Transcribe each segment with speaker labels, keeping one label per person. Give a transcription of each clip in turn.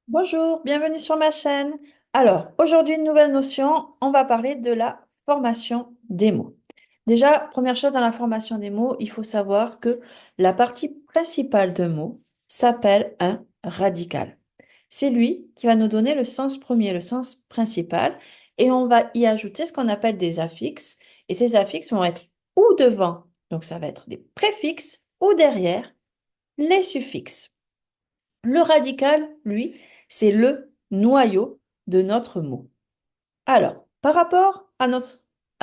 Speaker 1: Bonjour, bienvenue sur ma chaîne. Alors, aujourd'hui, une nouvelle notion, on va parler de la formation des mots. Déjà, première chose dans la formation des mots, il faut savoir que la partie principale d'un mot s'appelle un radical. C'est lui qui va nous donner le sens premier, le sens principal, et on va y ajouter ce qu'on appelle des affixes, et ces affixes vont être ou devant, donc ça va être des préfixes, ou derrière les suffixes. Le radical, lui, c'est le noyau de notre mot. Alors, par rapport à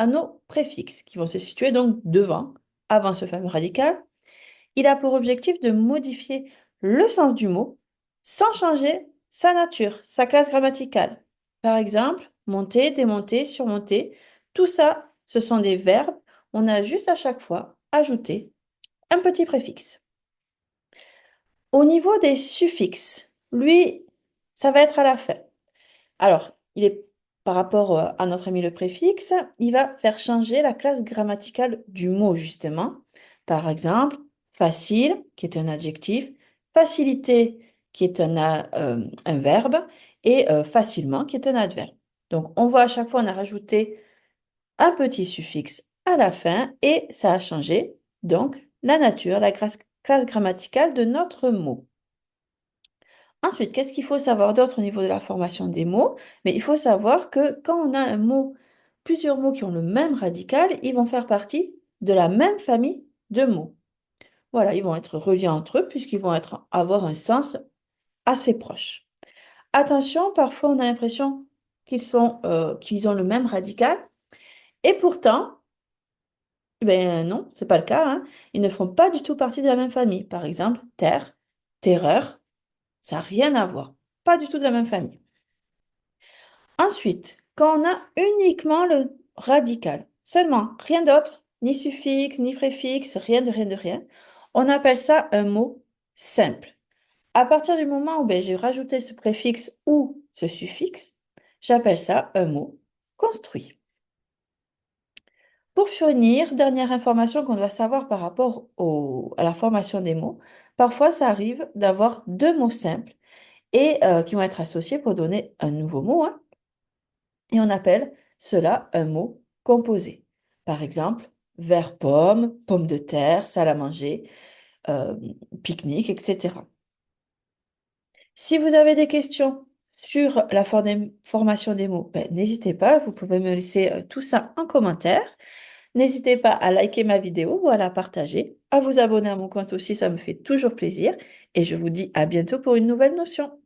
Speaker 1: nos préfixes, qui vont se situer donc devant, avant ce fameux radical, il a pour objectif de modifier le sens du mot sans changer sa nature, sa classe grammaticale. Par exemple, monter, démonter, surmonter, tout ça, ce sont des verbes. On a juste à chaque fois ajouté un petit préfixe. Au niveau des suffixes, lui, ça va être à la fin. Alors, il est par rapport à notre ami le préfixe, il va faire changer la classe grammaticale du mot, justement. Par exemple, facile, qui est un adjectif, facilité, qui est un verbe, et facilement, qui est un adverbe. Donc, on voit à chaque fois, on a rajouté un petit suffixe à la fin et ça a changé, donc, la nature, la classe grammaticale de notre mot. Ensuite, qu'est-ce qu'il faut savoir d'autre au niveau de la formation des mots? Mais il faut savoir que quand on a un mot, plusieurs mots qui ont le même radical, ils vont faire partie de la même famille de mots. Voilà, ils vont être reliés entre eux puisqu'ils vont avoir un sens assez proche. Attention, parfois on a l'impression qu'ils ont le même radical et pourtant, ben non, c'est pas le cas, hein. Ils ne font pas du tout partie de la même famille. Par exemple, terre, terreur, ça n'a rien à voir. Pas du tout de la même famille. Ensuite, quand on a uniquement le radical, seulement, rien d'autre, ni suffixe, ni préfixe, rien de rien de rien, on appelle ça un mot simple. À partir du moment où ben, j'ai rajouté ce préfixe ou ce suffixe, j'appelle ça un mot construit. Pour finir, dernière information qu'on doit savoir par rapport à la formation des mots, parfois ça arrive d'avoir deux mots simples et qui vont être associés pour donner un nouveau mot, hein. Et on appelle cela un mot composé. Par exemple, vers pomme, pomme de terre, salle à manger, euh, pique-nique, etc. Si vous avez des questions sur la formation des mots, ben, n'hésitez pas, vous pouvez me laisser tout ça en commentaire. N'hésitez pas à liker ma vidéo ou à la partager, à vous abonner à mon compte aussi, ça me fait toujours plaisir. Et je vous dis à bientôt pour une nouvelle notion.